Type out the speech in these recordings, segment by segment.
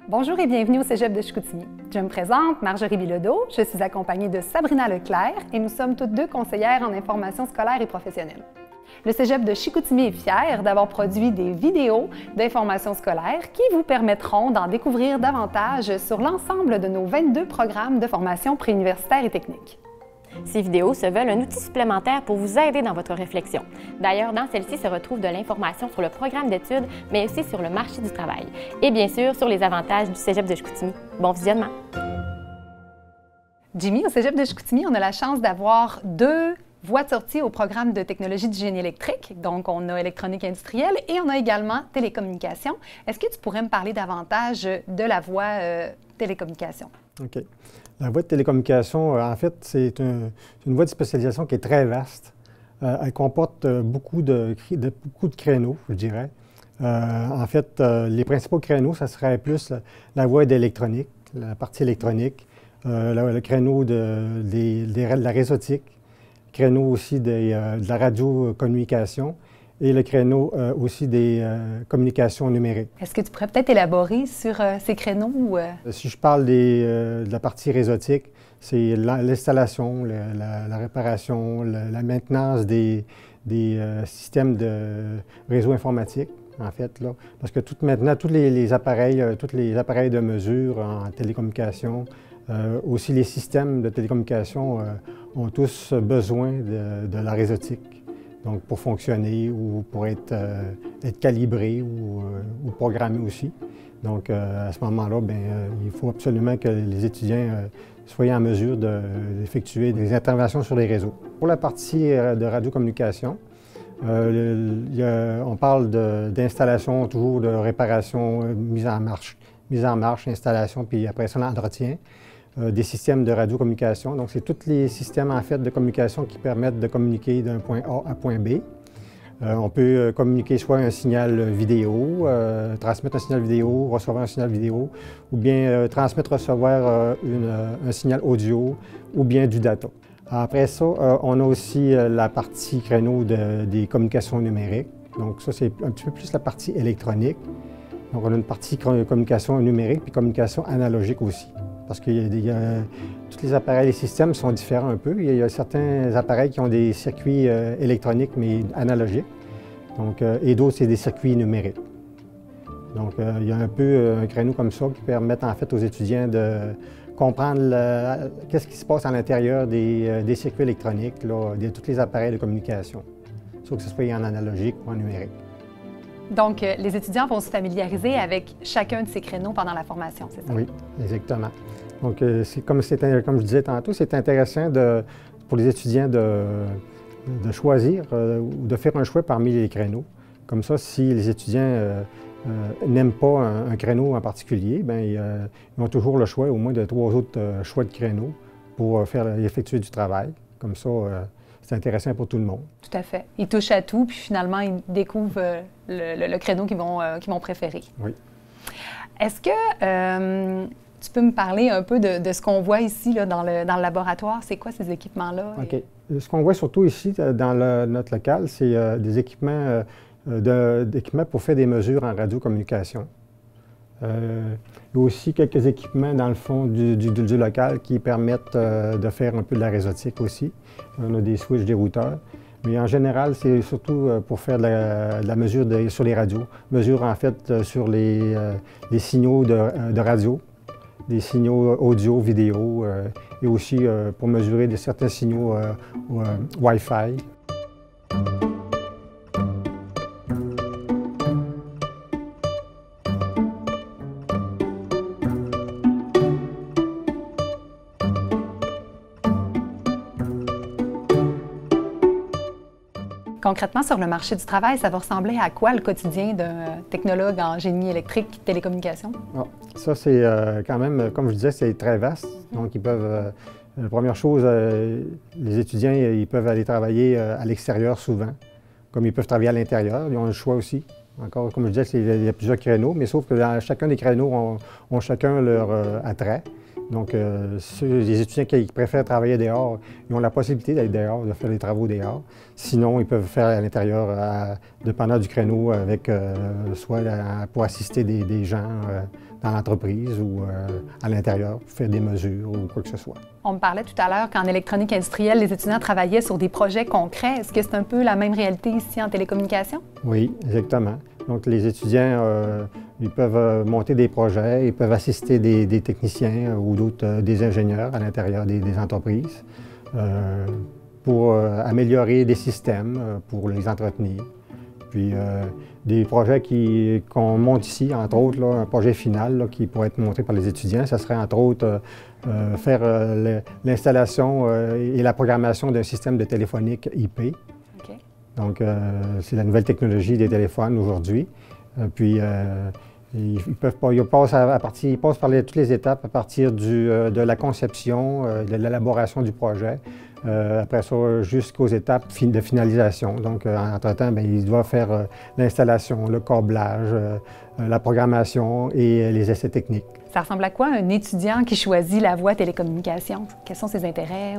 Bonjour et bienvenue au Cégep de Chicoutimi. Je me présente, Marjorie Bilodeau, je suis accompagnée de Sabrina Leclerc et nous sommes toutes deux conseillères en information scolaire et professionnelle. Le Cégep de Chicoutimi est fier d'avoir produit des vidéos d'information scolaire qui vous permettront d'en découvrir davantage sur l'ensemble de nos 22 programmes de formation préuniversitaire et technique. Ces vidéos se veulent un outil supplémentaire pour vous aider dans votre réflexion. D'ailleurs, dans celle-ci se retrouve de l'information sur le programme d'études, mais aussi sur le marché du travail. Et bien sûr, sur les avantages du Cégep de Chicoutimi. Bon visionnement! Jimmy, au Cégep de Chicoutimi, on a la chance d'avoir deux voies de sortie au programme de technologie du génie électrique. Donc, on a électronique industrielle et on a également télécommunication. Est-ce que tu pourrais me parler davantage de la voie télécommunication? OK. La voie de télécommunication, en fait, c'est une voie de spécialisation qui est très vaste. Elle comporte beaucoup de créneaux, je dirais. En fait, les principaux créneaux, ça serait plus la voie d'électronique, la partie électronique, le créneau de la réseautique, le créneau aussi de la radiocommunication et le créneau aussi des communications numériques. Est-ce que tu pourrais peut-être élaborer sur ces créneaux? Si je parle de la partie réseautique, c'est l'installation, la réparation, la maintenance des systèmes de réseau informatique, en fait, là. Parce que maintenant, tous les appareils de mesure en télécommunication, aussi les systèmes de télécommunication ont tous besoin de la réseautique. Donc, pour fonctionner ou pour être calibré ou programmé aussi. Donc, à ce moment-là, il faut absolument que les étudiants soient en mesure d'effectuer des interventions sur les réseaux. Pour la partie de radiocommunication, on parle d'installation, toujours de réparation, mise en marche, installation, puis après ça, l'entretien. Des systèmes de radiocommunication. Donc, c'est tous les systèmes, en fait, de communication qui permettent de communiquer d'un point A à point B. On peut communiquer soit un signal vidéo, transmettre un signal vidéo, recevoir un signal vidéo, ou bien transmettre, recevoir un signal audio, ou bien du data. Après ça, on a aussi la partie créneau des communications numériques. Donc, ça, c'est un petit peu plus la partie électronique. Donc, on a une partie communication numérique puis communication analogique aussi. Parce que tous les appareils, les systèmes sont différents un peu. Il y a certains appareils qui ont des circuits électroniques, mais analogiques. Donc, et d'autres, c'est des circuits numériques. Donc, il y a un peu un créneau comme ça qui permet en fait aux étudiants de comprendre qu'est-ce qui se passe à l'intérieur des circuits électroniques, là, de tous les appareils de communication, soit que ce soit en analogique ou en numérique. Donc, les étudiants vont se familiariser avec chacun de ces créneaux pendant la formation, c'est ça? Oui, exactement. Donc, comme je disais tantôt, c'est intéressant pour les étudiants de choisir ou de faire un choix parmi les créneaux. Comme ça, si les étudiants n'aiment pas un créneau en particulier, ils ont toujours le choix, au moins de 3 autres choix de créneaux pour effectuer du travail. Comme ça, c'est intéressant pour tout le monde. Tout à fait. Ils touchent à tout, puis finalement, ils découvrent le créneau qu'ils vont préférer. Oui. Est-ce que tu peux me parler un peu de ce qu'on voit ici là, dans le laboratoire? C'est quoi ces équipements-là? OK. Ce qu'on voit surtout ici, dans notre local, c'est des équipements, pour faire des mesures en radiocommunication. Il y a aussi quelques équipements dans le fond du local qui permettent de faire un peu de la réseautique aussi. On a des switches dérouteurs. Mais en général, c'est surtout pour faire de la mesure sur les radios. Mesure en fait sur les signaux de radio, des signaux audio, vidéo, et aussi pour mesurer certains signaux Wi-Fi. Concrètement, sur le marché du travail, ça va ressembler à quoi le quotidien d'un technologue en génie électrique, télécommunication? Ah, ça, c'est quand même, comme je disais, c'est très vaste. Donc, ils peuvent, la première chose, les étudiants, ils peuvent aller travailler à l'extérieur souvent, comme ils peuvent travailler à l'intérieur. Ils ont le choix aussi. Encore, comme je disais, il y a plusieurs créneaux, mais sauf que dans chacun des créneaux ont chacun leur attrait. Donc, les étudiants qui préfèrent travailler dehors, ils ont la possibilité d'aller dehors, de faire des travaux dehors. Sinon, ils peuvent faire à l'intérieur, dépendant du créneau, avec soit pour assister des gens dans l'entreprise ou à l'intérieur, pour faire des mesures ou quoi que ce soit. On me parlait tout à l'heure qu'en électronique industrielle, les étudiants travaillaient sur des projets concrets. Est-ce que c'est un peu la même réalité ici en télécommunications? Oui, exactement. Donc, les étudiants, ils peuvent monter des projets, ils peuvent assister des techniciens ou d'autres, des ingénieurs à l'intérieur des entreprises pour améliorer des systèmes, pour les entretenir. Puis, des projets qu'on monte ici, entre autres, là, un projet final là, qui pourrait être monté par les étudiants, ça serait entre autres faire l'installation et la programmation d'un système de téléphonique IP. Okay. Donc, c'est la nouvelle technologie des téléphones aujourd'hui. Puis, ils passent par toutes les étapes à partir de la conception, de l'élaboration du projet. Après ça, jusqu'aux étapes de finalisation. Donc, entre-temps, ils doivent faire l'installation, le câblage, la programmation et les essais techniques. Ça ressemble à quoi un étudiant qui choisit la voie télécommunications? Quels sont ses intérêts?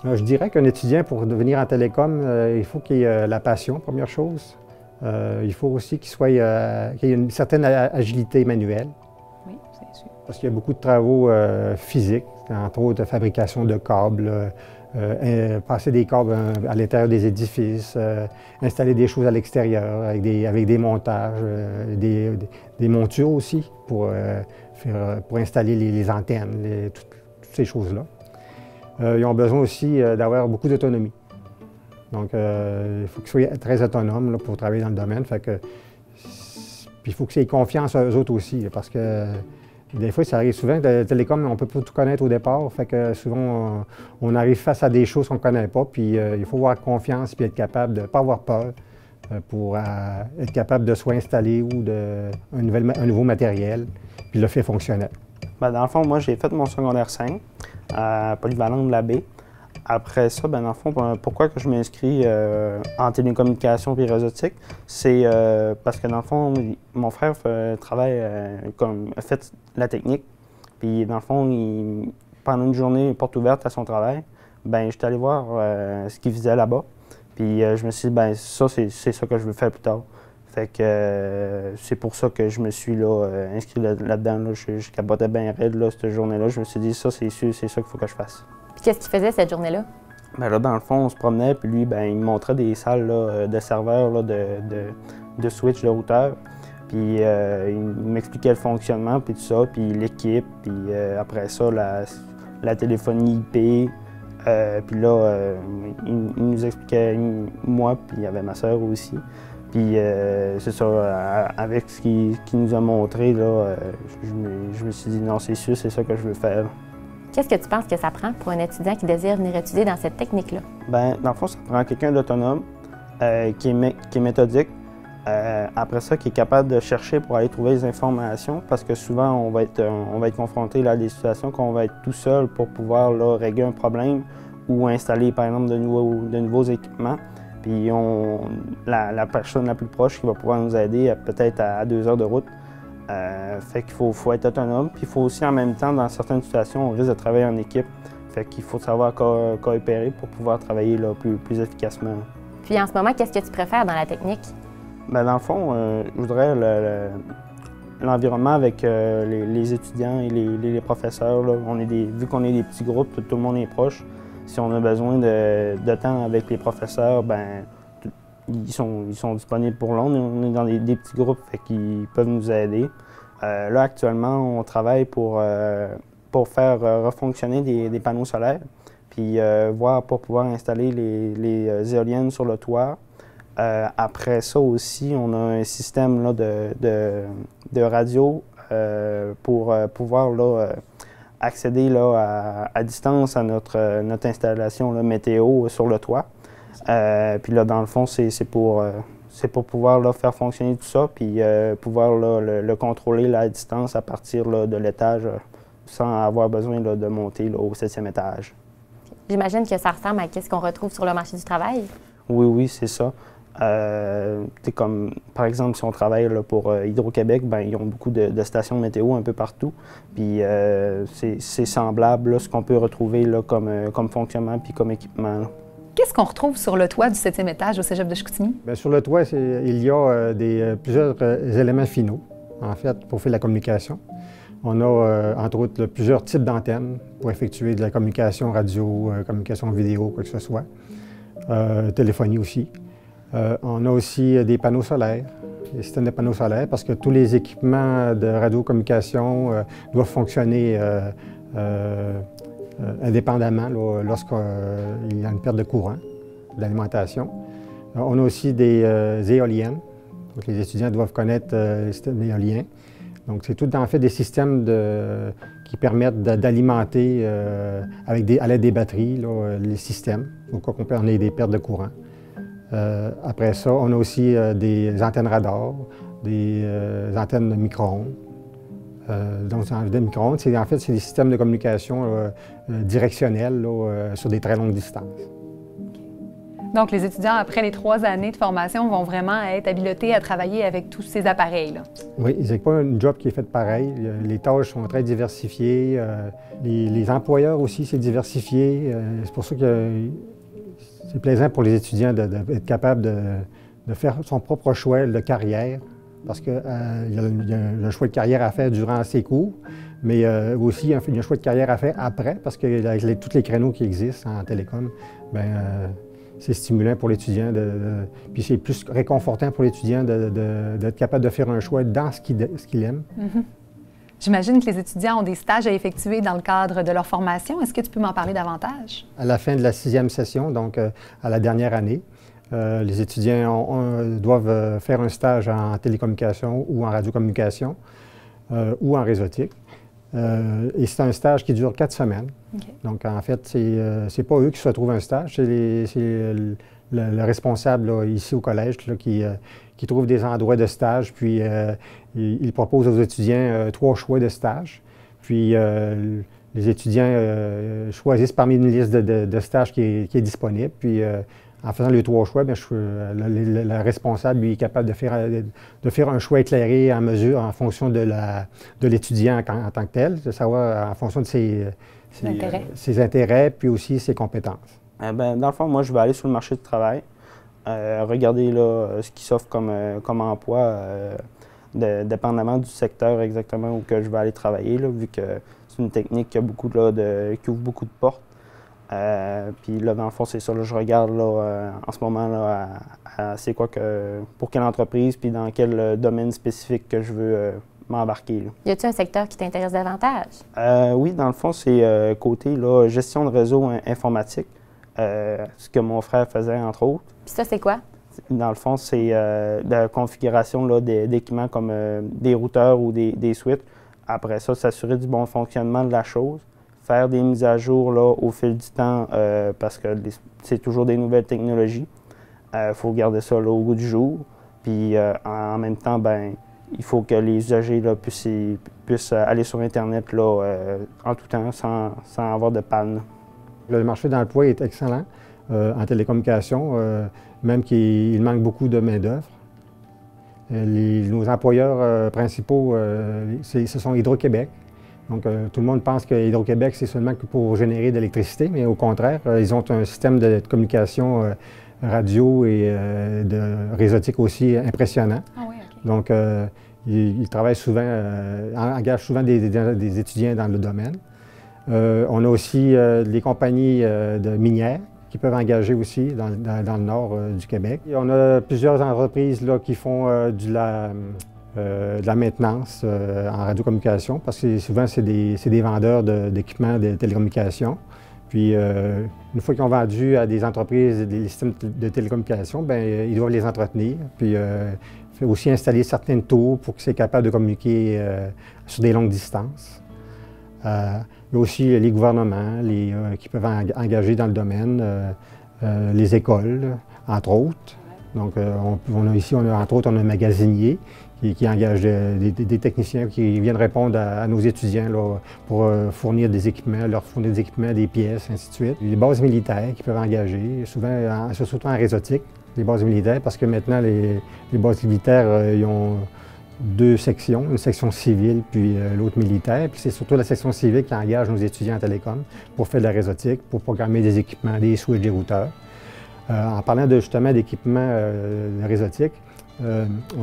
Je dirais qu'un étudiant, pour devenir en télécom, il faut qu'il ait la passion, première chose. Il faut aussi qu'il y ait une certaine agilité manuelle. Oui, c'est sûr. Parce qu'il y a beaucoup de travaux physiques, entre autres fabrication de câbles, passer des câbles à l'intérieur des édifices, installer des choses à l'extérieur avec des montages, des montures aussi pour installer les antennes, toutes ces choses-là. Ils ont besoin aussi d'avoir beaucoup d'autonomie. Donc, il faut qu'ils soient très autonomes là, pour travailler dans le domaine. Puis il faut qu'ils aient confiance en eux autres aussi, parce que des fois, ça arrive souvent que la télécom, on ne peut pas tout connaître au départ. Fait que souvent, on arrive face à des choses qu'on ne connaît pas. Puis il faut avoir confiance et être capable de ne pas avoir peur pour être capable de soit installer ou un nouveau matériel, puis le faire fonctionnel. Bien, dans le fond, moi, j'ai fait mon secondaire 5 à Polyvalent de la Baie. Après ça, bien, dans le fond, pourquoi que je m'inscris en télécommunication et réseautique, c'est parce que dans le fond, mon frère a fait la technique. Puis dans le fond, pendant une journée porte ouverte à son travail, bien, j'étais allé voir ce qu'il faisait là-bas. Puis je me suis dit, bien, ça, c'est ça que je veux faire plus tard. Fait que c'est pour ça que je me suis inscrit là-dedans. Là. Je capotais bien raide là, cette journée-là. Je me suis dit, ça, c'est sûr, c'est ça qu'il faut que je fasse. Puis qu'est-ce qu'il faisait cette journée-là? Bien là, dans le fond, on se promenait, puis lui, bien, il me montrait des salles là, de serveurs, là, de switch, de routeur. Puis il m'expliquait le fonctionnement, puis tout ça, puis l'équipe, puis après ça, la téléphonie IP. Puis là, il nous expliquait, moi, puis il y avait ma sœur aussi. Puis c'est ça, avec ce qu'il nous a montré, là, je me suis dit, non, c'est sûr, c'est ça que je veux faire. Qu'est-ce que tu penses que ça prend pour un étudiant qui désire venir étudier dans cette technique-là? Bien, dans le fond, ça prend quelqu'un d'autonome, qui est méthodique. Après ça, qui est capable de chercher pour aller trouver les informations, parce que souvent, on va être confronté là, à des situations qu'on va être tout seul pour pouvoir là, régler un problème ou installer, par exemple, de nouveaux équipements. Puis la personne la plus proche qui va pouvoir nous aider, peut-être à 2 heures de route. Fait qu'il faut être autonome. Puis il faut aussi, en même temps, dans certaines situations, on risque de travailler en équipe. Fait qu'il faut savoir coopérer pour pouvoir travailler là, plus efficacement. Puis en ce moment, qu'est-ce que tu préfères dans la technique? Bien, dans le fond, je voudrais l'environnement avec les étudiants et les professeurs. Là. Vu qu'on est des petits groupes, tout le monde est proche. Si on a besoin de temps avec les professeurs, ben ils sont disponibles pour l'on. On est dans des petits groupes, fait qu'ils peuvent nous aider. Là, actuellement, on travaille pour faire refonctionner des panneaux solaires, puis voir pour pouvoir installer les éoliennes sur le toit. Après ça aussi, on a un système là, de radio pour pouvoir là, accéder là, à distance à notre installation là, météo sur le toit. Puis là, dans le fond, c'est pour pouvoir là, faire fonctionner tout ça, puis pouvoir là, le contrôler là, à distance à partir là, de l'étage sans avoir besoin là, de monter là, au 7e étage. J'imagine que ça ressemble à ce qu'on retrouve sur le marché du travail. Oui, c'est ça. Comme, par exemple, si on travaille là, pour Hydro-Québec, ben, ils ont beaucoup de stations météo un peu partout. Puis c'est semblable là, ce qu'on peut retrouver là, comme fonctionnement puis comme équipement. Là. Qu'est-ce qu'on retrouve sur le toit du 7e étage au Cégep de Chicoutimi? Bien, sur le toit, il y a plusieurs éléments finaux, en fait, pour faire la communication. On a, entre autres, plusieurs types d'antennes pour effectuer de la communication radio, communication vidéo, quoi que ce soit. Téléphonie aussi. On a aussi des panneaux solaires, des systèmes de panneaux solaires, parce que tous les équipements de radiocommunication doivent fonctionner indépendamment lorsqu'il y a une perte de courant, d'alimentation. On a aussi des éoliennes. Donc, les étudiants doivent connaître les systèmes éoliens. Donc, c'est tout en fait des systèmes qui permettent d'alimenter à l'aide des batteries les systèmes, au cas qu'on ait des pertes de courant. Après ça, on a aussi des antennes radar, des antennes de micro-ondes. Donc, les antennes de micro-ondes, c'est des systèmes de communication directionnels sur des très longues distances. Donc, les étudiants, après les 3 années de formation, vont vraiment être habilités à travailler avec tous ces appareils-là. Oui, c'est pas un job qui est fait pareil. Les tâches sont très diversifiées. Les employeurs aussi, c'est diversifié. C'est pour ça que c'est plaisant pour les étudiants d'être capable de faire son propre choix de carrière, parce qu'il y a un choix de carrière à faire durant ses cours, mais aussi il y a un choix de carrière à faire après, parce que avec tous les créneaux qui existent en télécom, c'est stimulant pour l'étudiant, puis c'est plus réconfortant pour l'étudiant d'être capable de faire un choix dans ce qu'il aime. Mm-hmm. J'imagine que les étudiants ont des stages à effectuer dans le cadre de leur formation. Est-ce que tu peux m'en parler davantage? À la fin de la 6e session, donc à la dernière année, les étudiants doivent faire un stage en télécommunication ou en radiocommunication ou en réseautique. Et c'est un stage qui dure 4 semaines. Okay. Donc, en fait, c'est pas eux qui se trouvent un stage, c'est le responsable là, ici au collège là, qui trouve des endroits de stage, puis il propose aux étudiants 3 choix de stage. Puis les étudiants choisissent parmi une liste de stages qui est disponible. Puis en faisant les 3 choix, bien, le responsable lui, est capable de faire un choix éclairé en mesure, en fonction de l'étudiant en tant que tel, de savoir en fonction de ses intérêts, puis aussi ses compétences. Dans le fond, moi, je vais aller sur le marché du travail, regarder là, ce qui s'offre comme emploi, dépendamment du secteur exactement où que je vais aller travailler, là, vu que c'est une technique qui ouvre beaucoup de portes. Puis là, dans le fond, c'est ça, là, je regarde là, en ce moment là, c'est quoi pour quelle entreprise, puis dans quel domaine spécifique que je veux m'embarquer. Y a-t-il un secteur qui t'intéresse davantage? Oui, dans le fond, c'est côté là, gestion de réseau informatique, ce que mon frère faisait, entre autres. Puis ça, c'est quoi? Dans le fond, c'est de la configuration d'équipements comme des routeurs ou des switches. Après ça, s'assurer du bon fonctionnement de la chose. Faire des mises à jour là, au fil du temps parce que c'est toujours des nouvelles technologies. Il faut garder ça là, au goût du jour. Puis en même temps, ben, il faut que les usagers là, puissent aller sur Internet là, en tout temps sans avoir de panne. Le marché d'emploi est excellent en télécommunication, même qu'il manque beaucoup de main-d'œuvre. Nos employeurs principaux, ce sont Hydro-Québec. Donc, tout le monde pense que Hydro-Québec, c'est seulement pour générer de l'électricité, mais au contraire, ils ont un système de communication radio et de réseautique aussi impressionnant. Ah oui, OK. Donc, ils travaillent souvent, engagent souvent des étudiants dans le domaine. On a aussi des compagnies de minières qui peuvent engager aussi dans le nord du Québec. Et on a plusieurs entreprises là, qui font de la maintenance en radiocommunication, parce que souvent, c'est des vendeurs d'équipements de télécommunications. Puis, une fois qu'ils ont vendu à des entreprises des systèmes de télécommunication, bien, ils doivent les entretenir. Puis, aussi installer certaines tours pour qu'ils soient capables de communiquer sur des longues distances. Il y a aussi les gouvernements qui peuvent engager dans le domaine, les écoles, entre autres. Donc, entre autres, on a un magasinier qui engage des techniciens qui viennent répondre à nos étudiants là, pour fournir des équipements, leur fournir des équipements, des pièces, ainsi de suite. Les bases militaires qui peuvent engager, surtout en réseautique, les bases militaires, parce que maintenant, les bases militaires, ils ont 2 sections, une section civile puis l'autre militaire. Puis c'est surtout la section civile qui engage nos étudiants en télécom pour faire de la réseautique, pour programmer des équipements, des switches, des routeurs. En parlant justement d'équipements de réseautique,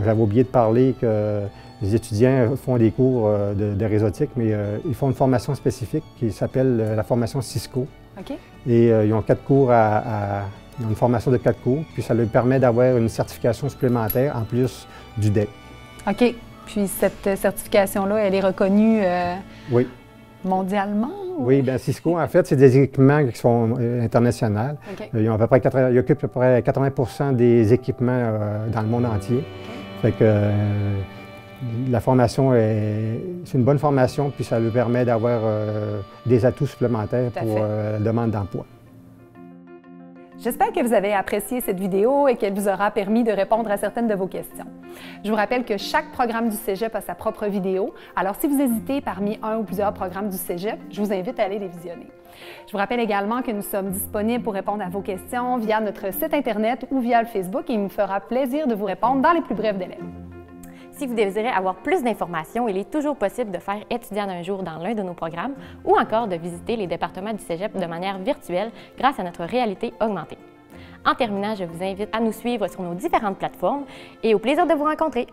j'avais oublié de parler que les étudiants font des cours de réseautique, mais ils font une formation spécifique qui s'appelle la formation Cisco. OK. Et ils ont 4 cours ils ont une formation de 4 cours, puis ça leur permet d'avoir une certification supplémentaire en plus du DEC. OK. Puis cette certification-là, elle est reconnue Oui. mondialement? Ou... Oui, bien Cisco, en fait, c'est des équipements qui sont internationaux. Okay. Ils occupent à peu près 80% des équipements dans le monde entier. Fait que la formation, c'est une bonne formation, puis ça leur permet d'avoir des atouts supplémentaires pour la demande d'emploi. J'espère que vous avez apprécié cette vidéo et qu'elle vous aura permis de répondre à certaines de vos questions. Je vous rappelle que chaque programme du Cégep a sa propre vidéo, alors si vous hésitez parmi un ou plusieurs programmes du Cégep, je vous invite à aller les visionner. Je vous rappelle également que nous sommes disponibles pour répondre à vos questions via notre site Internet ou via le Facebook et il nous fera plaisir de vous répondre dans les plus brefs délais. Si vous désirez avoir plus d'informations, il est toujours possible de faire étudiant d'un jour dans l'un de nos programmes ou encore de visiter les départements du Cégep de manière virtuelle grâce à notre réalité augmentée. En terminant, je vous invite à nous suivre sur nos différentes plateformes et au plaisir de vous rencontrer!